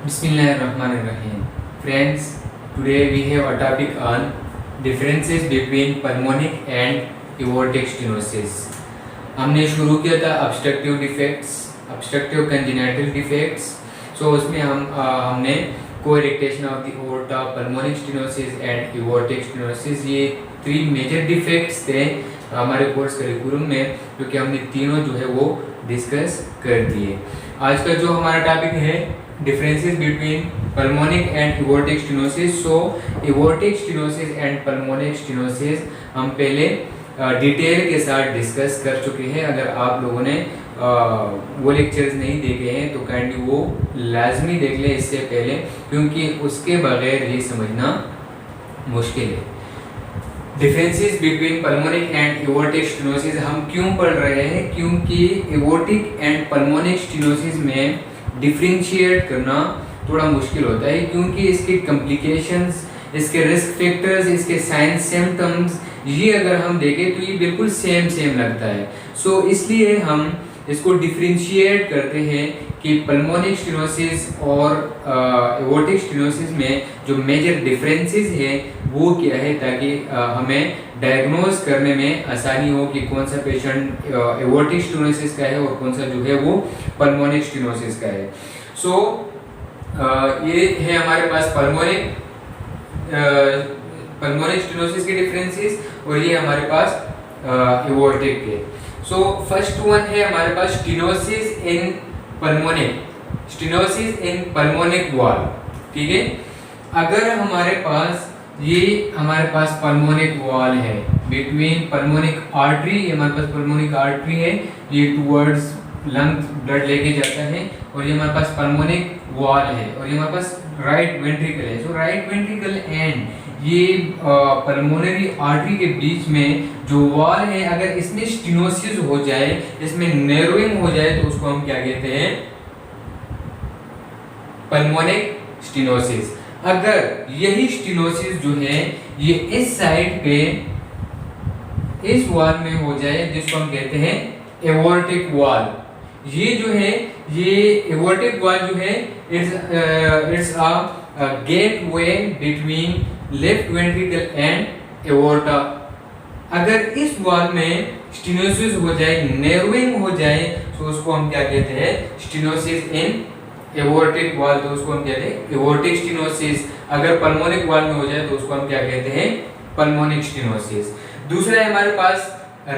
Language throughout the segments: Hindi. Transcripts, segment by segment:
Bismillahirrahmanirrahim. Friends, today we have a topic on differences between pulmonic and aortic stenosis. हमने शुरू किया था obstructive defects, obstructive congenital defects. So उसमें हमने co-irritation of the aorta, pulmonic stenosis and aortic stenosis, ये 3 major defects थे हमारे कोर्स करिकुलम में, क्योंकि हमने तीनों जो है वो डिस्कस कर दिए. आज का जो हमारा टॉपिक है differences between pulmonic and aortic stenosis. So aortic stenosis and pulmonic stenosis हम पहले डिटेल के साथ डिस्कस कर चुके हैं. अगर आप लोगों ने वो लेक्चर्स नहीं देखे हैं तो काइंडली वो लाजमी देख लें इससे पहले, क्योंकि उसके बगैर ये समझना मुश्किल है. Differences between pulmonic and aortic stenosis हम क्यों पढ़ रहे हैं? क्योंकि एओर्टिक एंड पल्मोनिक स्टेनोसिस में डिफरेंशिएट करना थोड़ा मुश्किल होता है, क्योंकि इसके कॉम्प्लिकेशंस, इसके रिस्क फैक्टर्स, इसके साइंस सिम्टम्स, ये अगर हम देखें तो ये बिल्कुल सेम लगता है. सो इसलिए हम इसको डिफरेंशिएट करते हैं कि पल्मोनिक स्टेनोसिस और एओर्टिक स्टेनोसिस में जो मेजर डिफरेंसेस है वो क्या है, ताकि हमें डायग्नोज करने में आसानी हो कि कौन सा पेशेंट एओर्टिक स्टेनोसिस का है और कौन सा जो है वो पल्मोनिक स्टेनोसिस का है. सो ये है हमारे पास पल्मोनिक स्टेनोसिस के डिफरेंसेस और ये हमारे पास एओर्टिक के. सो फर्स्ट वन है हमारे पास स्टेनोसिस इन पल्मोनिक वॉल. ठीक है, अगर हमारे पास पल्मोनिक वॉल है बिटवीन पल्मोनिक आर्टरी, ये हमारे पास पल्मोनिक आर्टरी है, ये टुवर्ड्स लंग्स ब्लड लेके जाता है, और ये हमारे पास पल्मोनिक वॉल है, और ये हमारे पास राइट वेंट्रिकल है. सो राइट वेंट्रिकल एंड ये पल्मोनरी आर्टरी के बीच में जो वॉल है, अगर इसमें स्टेनोसिस हो जाए, इसमें नैरोइंग हो जाए, तो उसको हम क्या कहते हैं? Pulmonic stenosis. अगर यही स्टेनोसिस जो है ये इस साइड पे इस वॉल में हो जाए, जिसको हम कहते हैं एओर्टिक वॉल. ये जो है ये एओर्टिक वॉल जो है it's a gateway between left ventricle and aorta. अगर इस वॉल में स्टेनोसिस हो जाए, नैरोइंग हो जाए, तो उसको हम क्या कहते हैं? स्टेनोसिस इन एओर्टिक वॉल. तो उसको हम कहते हैं एओर्टिक स्टेनोसिस. अगर पल्मोनिक वॉल में हो जाए तो उसको हम क्या कहते हैं? Pulmonic stenosis. दूसरा है हमारे पास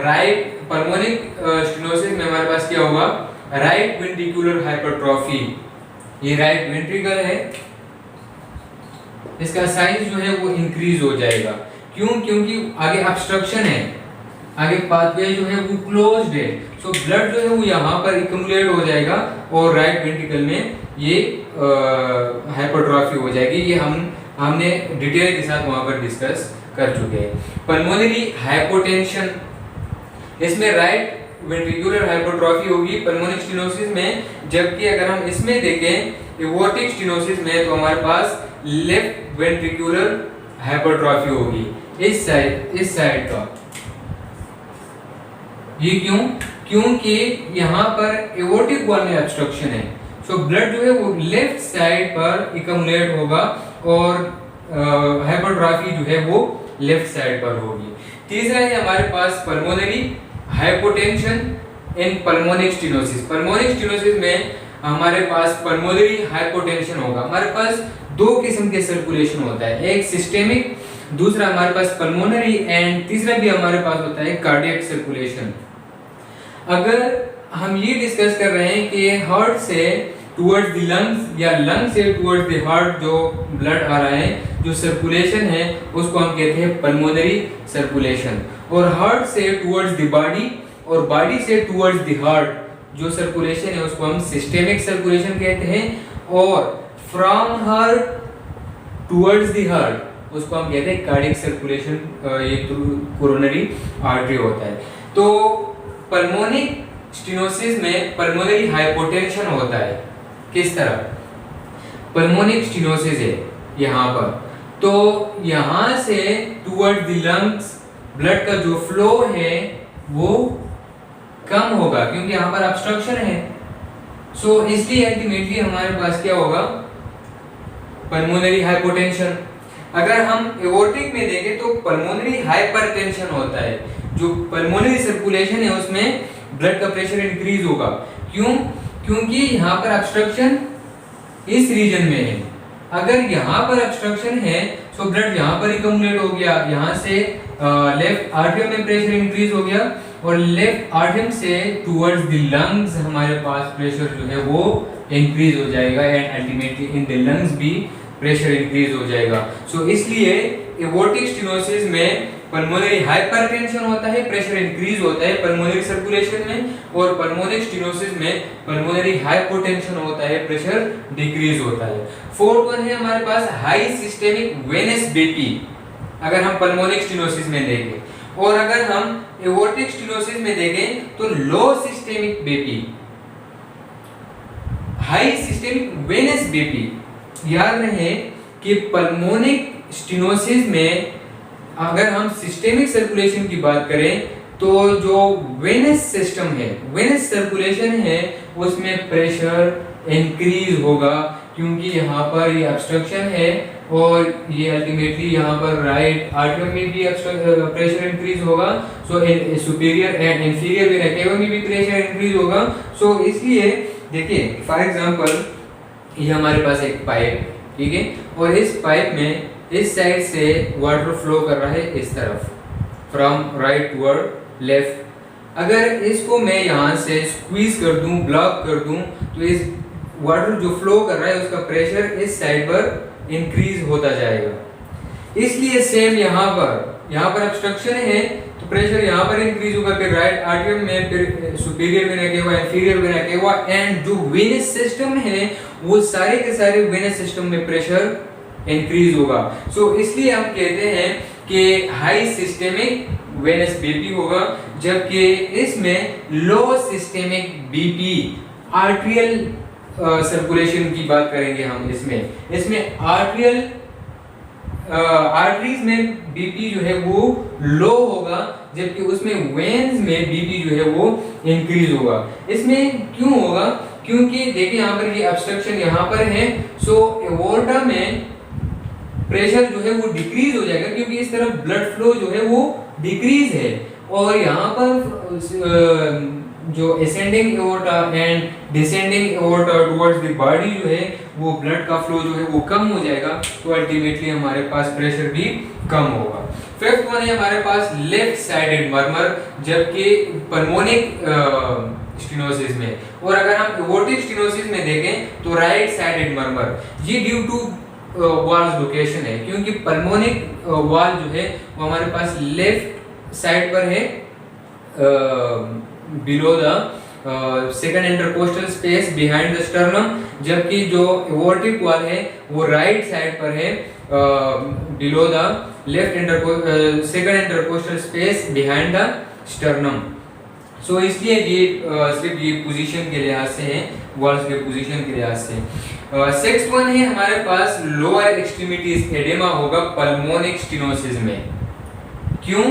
राइट पल्मोनिक स्टेनोसिस में हमारे पास क्या होगा? Right ventricular hypertrophy. ये राइट वेंट्रिकल है, इसका साइज जो है वो इंक्रीज हो जाएगा. क्यों? क्योंकि आगे ऑब्स्ट्रक्शन है, आगे पाथवे जो है वो क्लोज्ड है. सो ब्लड जो है वो यहाँ पर एक्युमुलेट हो जाएगा और राइट वेंट्रिकल में ये हाइपरट्रॉफी हो जाएगी. ये हमने डिटेल के साथ वहां पर डिस्कस कर चुके हैं. पल्मोनरी हाइपोटेंशन, इसमें राइट वेंट्रिकुलर हाइपरट्रॉफी होगी पल्मोनिक स्टेनोसिस में, जबकि अगर हम इसमें देखें एओर्टिक स्टेनोसिस में तो हमारे पास लेफ्ट वेंट्रिकुलर हाइपरट्रॉफी होगी इस साइड का. ये क्यों? क्योंकि यहाँ पर एओर्टिक वॉल में ऑब्स्ट्रक्शन है. सो ब्लड जो है वो लेफ्ट साइड पर एक्युमुलेट होगा और हाइपरट्रॉफी जो है वो लेफ्ट साइड पर होगी. तीसरा है हमारे पास पल्मोनरी हाइपोटेंशन इन पल्मोनिक स्टेनोसिस. पल्मोनिक स्टेनोसिस में हमारे पास पल्मोनरी हाइपोटेंशन होगा. हमारे पास 2 किस्म के सर्कुलेशन होता है, एक सिस्टेमिक, दूसरा हमारे पास पल्मोनरी, एंड तीसरा भी हमारे पास होता है कार्डियक सर्कुलेशन. अगर हम ये डिस्कस कर रहे हैं कि हार्ट से टुवर्ड्स द लंग्स या लंग से टुवर्ड्स द हार्ट जो ब्लड आ रहा है, जो सर्कुलेशन है, उसको हम कहते हैं पल्मोनरी सर्कुलेशन. और हार्ट से टुवर्ड्स द बॉडी और बॉडी से टुवर्ड्स द हार्ट जो सर्कुलेशन है उसको हम सिस्टेमिक सर्कुलेशन कहते हैं. और from heart towards the heart उसको हम कहते हैं कार्डियक सर्कुलेशन. ये कोरोनरी आर्टरी होता है. तो पल्मोनिक स्टेनोसिस में पल्मोनरी हाइपोटेंशन होता है. किस तरह? पल्मोनिक स्टेनोसिस है यहाँ पर, तो यहाँ से टुवर्ड्स द लंग्स ब्लड का जो फ्लो है वो कम होगा, क्योंकि यहाँ पर ऑब्स्ट्रक्शन है. सो इसलिए अल्टीमेटली हमारे पास क्या होगा? Pulmonary hypotension. अगर हम एओर्टिक में देखें तो पल्मोनरी हाइपरटेंशन होता है। जो पल्मोनरी सर्कुलेशन है उसमें ब्लड का प्रेशर इंक्रीज होगा। क्यों? क्योंकि यहाँ पर ऑब्स्ट्रक्शन इस रीजन में है। अगर यहाँ पर ऑब्स्ट्रक्शन है तो ब्लड यहाँ पर एक्युमुलेट हो गया, यहाँ से लेफ्ट आर्टरियम में प्रेशर इंक्रीज हो गया और लेफ्ट आर्टरियम से टुवर्ड्स द लंग्स हमारे पास प्रेशर जो है वो इंक्रीज हो जाएगा and ultimately in the lungs भी प्रेशर इंक्रीज हो जाएगा। सो इसलिए एओर्टिक स्टेनोसिस में पल्मोनरी हाइपरटेंशन होता है, प्रेशर इंक्रीज होता है पल्मोनरी सर्कुलेशन में, और पल्मोनिक स्टेनोसिस में पल्मोनरी हाइपोटेंशन होता है, प्रेशर डिक्रीज होता है। फोर्थ वन है हमारे पास हाई सिस्टेमिक वेनस बीपी, अगर हम पल्मोनिक स्टेनोसिस में देखें, और अगर हम एओर्टिक स्टेनोसिस में देखें तो low systemic BP, high systemic venous BP. याद रहे कि पल्मोनिक स्टेनोसिस में अगर हम सिस्टेमिक सर्कुलेशन की बात करें तो जो वेनस सिस्टम है, वेनस सर्कुलेशन है, उसमें प्रेशर इंक्रीज होगा क्योंकि यहाँ पर ये ऑब्स्ट्रक्शन है और ये अल्टीमेटली यहाँ पर राइट आर्टरियम में भी प्रेशर इंक्रीज होगा। सो superior and inferior vena cava में भी प्रेशर इंक्रीज होगा। सो इसलिए देखिए फॉर एग्जांपल ये हमारे पास एक पाइप, ठीक है, और इस पाइप में इस साइड से वाटर फ्लो कर रहा है इस तरफ फ्रॉम राइट टुवर्ड लेफ्ट। अगर इसको मैं यहाँ से स्क्वीज कर दूं, ब्लॉक कर दूं, तो इस वाटर जो फ्लो कर रहा है उसका प्रेशर इस साइड पर इंक्रीज होता जाएगा। इसलिए सेम यहाँ पर ऑब्स्ट्रक्शन है तो प्रेशर यहाँ पर इंक्रीज होगा, फिर राइट आर्टरियम में, फिर superior vena cava, inferior vena cava, and जो वेनस सिस्टम है वो सारे के सारे वेनस सिस्टम में प्रेशर इंक्रीज होगा। सो इसलिए हम कहते हैं कि हाई सिस्टेमिक वेनस बीपी होगा, जबकि इसमें लो सिस्टेमिक बीपी आर्टरियल सर्कुलेशन की बात करेंगे हम। इसमें आर्टरियल आर्टरीज में बीपी जो है वो लो होगा, जबकि उसमें वेन्स में बीपी जो है वो इंक्रीज होगा। इसमें क्यों होगा? क्योंकि देखिए यहाँ पर ये ऑब्स्ट्रक्शन यहाँ पर है, सो एओर्टा में प्रेशर जो है वो डिक्रीज हो जाएगा क्योंकि इस तरफ ब्लड फ्लो जो है वो डिक्रीज है, और यहाँ पर जो ascending aorta and descending aorta towards the body जो है वो ब्लड का फ्लो जो है वो कम हो जाएगा, तो अल्टीमेटली हमारे पास प्रेशर भी कम होगा। फिफ्थ वन है हमारे पास लेफ्ट साइडेड मर्मर, जबकि पल्मोनिक स्टेनोसिस में, और अगर हम एओर्टिक स्टेनोसिस में देखें तो राइट साइडेड मर्मर। ये ड्यू टू वॉल्स लोकेशन है, क्योंकि पल्मोनिक वॉल जो है वो हमारे पास लेफ्ट साइड पर है below the second intercostal space behind the sternum, जबकि जो एओर्टिक वॉल है वो राइट साइड पर है below the left second intercostal space behind the sternum. So इसलिए ये सिर्फ ये पोजीशन के लिहाज से है, वॉल्स के पोजीशन के लिहाज से। सिक्स्थ वन है हमारे पास लोअर एक्सट्रीमिटीज एडेमा होगा पल्मोनिक स्टेनोसिस में। क्यों?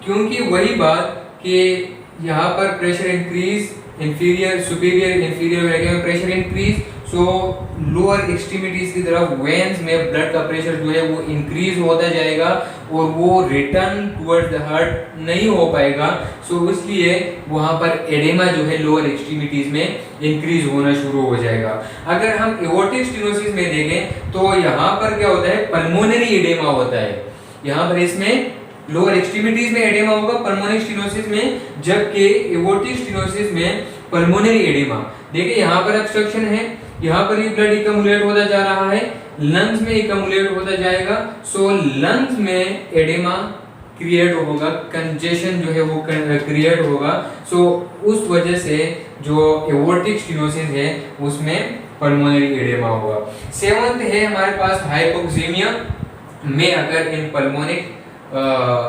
क्योंकि वही बात कि यहाँ पर pressure increase, inferior superior inferior vena में pressure increase, so lower extremities की तरफ वेन्स में ब्लड का प्रेशर जो है वो इंक्रीज होता जाएगा और वो रिटर्न टुवर्ड्स द हार्ट नहीं हो पाएगा। सो इसलिए वहाँ पर एडेमा जो है लोअर एक्सट्रीमिटीज में इंक्रीज होना शुरू हो जाएगा। अगर हम एओर्टिक स्टेनोसिस में देखें तो यहाँ पर क्या होता है, पल्मोनरी एडेमा होता है। यहाँ पर इसमें लोअर एक्सट्रीमिटीज में एडेमा होगा पल्मोनिक स्टेनोसिस में, जबकि एओर्टिक स्टेनोसिस में पल्मोनरी एडेमा। देखिए यहाँ पर ऑब्स्ट्रक्शन है, यहाँ पर ये ब्लड एक्युमुलेट होता जा रहा है, लंग्स में एक्युमुलेट होता जाएगा, सो लंग्स में एडेमा क्रिएट होगा, कंजेशन जो है वो क्रिएट होगा। सो उस वजह से जो एओर्टिक स्टेनोसिस है उसमें पल्मोनरी एडेमा होगा। सेवंथ है हमारे पास हाइपोक्सीमिया में, अगर इन पल्मोनिक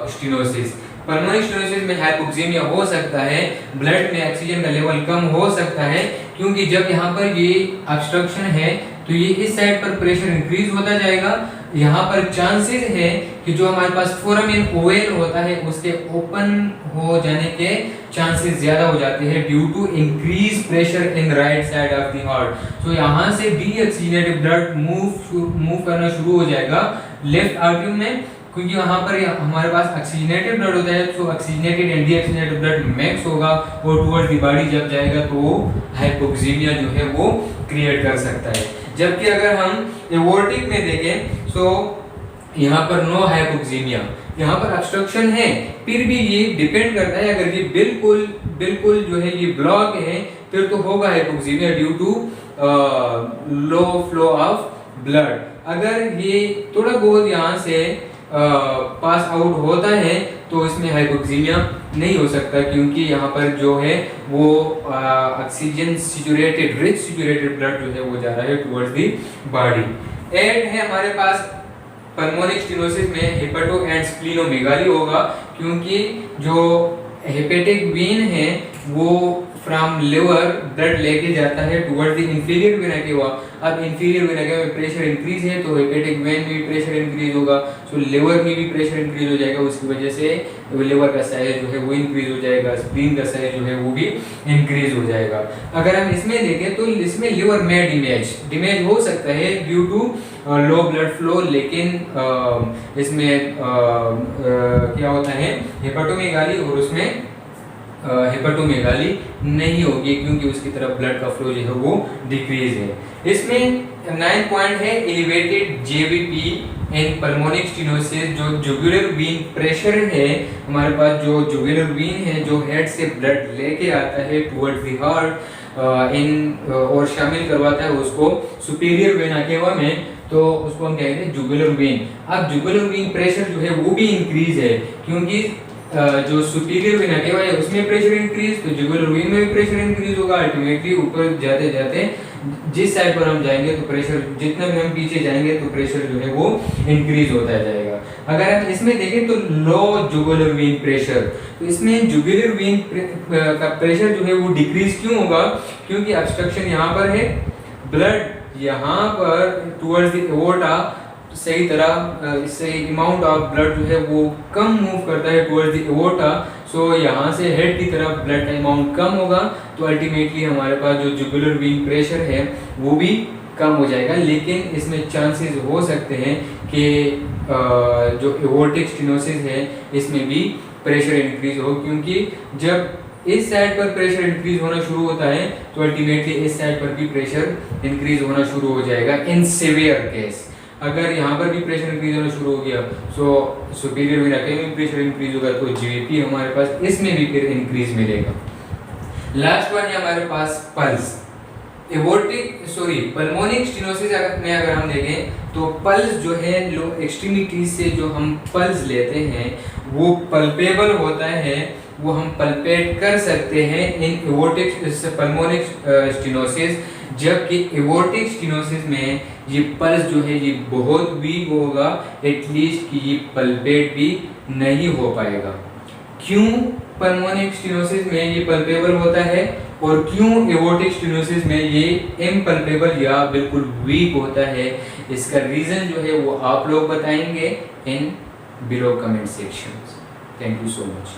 स्टेनोसिस, पल्मोनिक स्टेनोसिस में हाइपोक्सीमिया हो सकता है, ब्लड में ऑक्सीजन का लेवल कम हो सकता है, क्योंकि जब यहाँ पर ये ऑब्स्ट्रक्शन है तो ये इस साइड पर प्रेशर इंक्रीज होता जाएगा यहाँ पर चांसेस है कि जो हमारे पास फोरामेन ओवल होता है उसके ओपन हो जाने के चांसेस ज्यादा हो जाते हैं due to increase pressure in right side of the heart. तो यहाँ से डीऑक्सीजनेटेड ब्लड मूव करना शुरू हो जाएगा लेफ्ट आर्टरी में, क्योंकि वहां पर हमारे पास ऑक्सीजनेटेड ब्लड होता है, तो oxygenated and deoxygenated blood mix होगा और टुवर्ड्स द बॉडी जब जाएगा तो हाइपोक्सीमिया जो है वो क्रिएट कर सकता है। जबकि अगर हम एवोर्टिक में देखें तो यहाँ पर नो हाइपोक्सीमिया, यहाँ पर ऑब्स्ट्रक्शन है, फिर भी ये डिपेंड करता है, अगर ये बिल्कुल जो है ये ब्लॉक है फिर तो होगा hypoxaemia due to low flow of blood. अगर ये थोड़ा बहुत यहाँ से पास आउट होता है तो इसमें हाइपोक्सीमिया नहीं हो सकता, क्योंकि यहाँ पर जो है वो oxygen saturated rich saturated blood जो है वो जा रहा है टुवर्ड्स दी बॉडी। एड है हमारे पास पल्मोनिक स्टेनोसिस में हेपेटो एंड स्प्लीनोमेगाली होगा, क्योंकि जो हेपेटिक वेन है वो फ्रॉम लिवर ब्लड लेके जाता है towards the inferior vena cava. अब इंफीरियर वेना केवा में प्रेशर इंक्रीज है तो हेपेटिक वेन में भी प्रेशर इंक्रीज होगा, तो लिवर में भी प्रेशर इंक्रीज हो जाएगा, उसकी वजह से लिवर का साइज जो है वो इंक्रीज हो जाएगा, स्प्लीन का साइज जो है वो भी इंक्रीज हो जाएगा। अगर हम इसमें देखें तो इसमें लिवर में डैमेज हो सकता है due to low blood flow, लेकिन इसमें क्या होता है हेपेटोमेगाली और उसमें हेपेटोमेगाली नहीं होगी, क्योंकि उसकी तरफ ब्लड का फ्लो जो है वो डिक्रीज है। इसमें 9 पॉइंट है एलिवेटेड जेवीपी इन पल्मोनिक स्टेनोसिस। जो जुगुलर वेन प्रेशर है हमारे पास, जो जुगुलर वेन है जो हेड से ब्लड लेके आता है टुवर्ड्स द हार्ट इन और शामिल करवाता है उसको सुपीरियर वेना केवा में, तो उसको हम कहते हैं जुगुलर वेन। अब जुगुलर वेन प्रेशर जो है वो भी इंक्रीज है, क्योंकि जो सुपीरियर वेना केवा है उसमें प्रेशर इंक्रीज, तो जुगुलर वेन में भी प्रेशर इंक्रीज होगा। अल्टीमेटली ऊपर जाते जाते जिस साइड पर हम जाएंगे तो प्रेशर, जितना भी हम पीछे जाएंगे तो प्रेशर जो है वो इंक्रीज होता जाएगा। अगर हम इसमें देखें तो लो जुगुलर वेन प्रेशर, तो इसमें जुगुलर वेन का प्रेशर जो है वो डिक्रीज क्यों होगा, क्योंकि ऑब्स्ट्रक्शन यहाँ पर है, ब्लड यहाँ पर टुवर्ड्स द एओर्टा सही तरह इससे अमाउंट ऑफ ब्लड जो है वो कम मूव करता है टुवर्ड्स द एओर्टा, सो यहाँ से हेड की तरफ ब्लड का अमाउंट कम होगा, तो अल्टीमेटली हमारे पास जो जुगुलर वेन प्रेशर है वो भी कम हो जाएगा। लेकिन इसमें चांसेस हो सकते हैं कि जो एओर्टिक स्टेनोसिस है इसमें भी प्रेशर इंक्रीज हो, क्योंकि जब इस साइड पर प्रेशर इंक्रीज होना शुरू होता है तो अल्टीमेटली इस साइड पर भी प्रेशर इंक्रीज होना शुरू हो जाएगा इन सिवियर केस। अगर यहाँ पर भी प्रेशर इंक्रीज होना शुरू हो गया तो सुपीरियर वेना केवा में प्रेशर इंक्रीज होगा, तो जीवीपी हमारे पास इसमें भी फिर इंक्रीज मिलेगा। लास्ट वन है हमारे पास पल्स। पल्मोनिक स्टेनोसिस में अगर हम देखें तो पल्स जो है लो एक्सट्रीमिटी से जो हम पल्स लेते हैं वो पल्पेबल होता है, वो हम पल्पेट कर सकते हैं इन एओर्टिक पल्मोनिक स्टेनोसिस। जबकि एओर्टिक स्टेनोसिस में ये पल्स जो है ये बहुत वीक होगा, एटलीस्ट कि ये पल्पेट भी नहीं हो पाएगा। क्यों पल्मोनिक स्टेनोसिस में ये पल्पेबल होता है और क्यों एओर्टिक स्टेनोसिस में ये इम्पल्पेबल या बिल्कुल वीक होता है, इसका रीजन जो है वो आप लोग बताएंगे in below comment section. Thank you so much.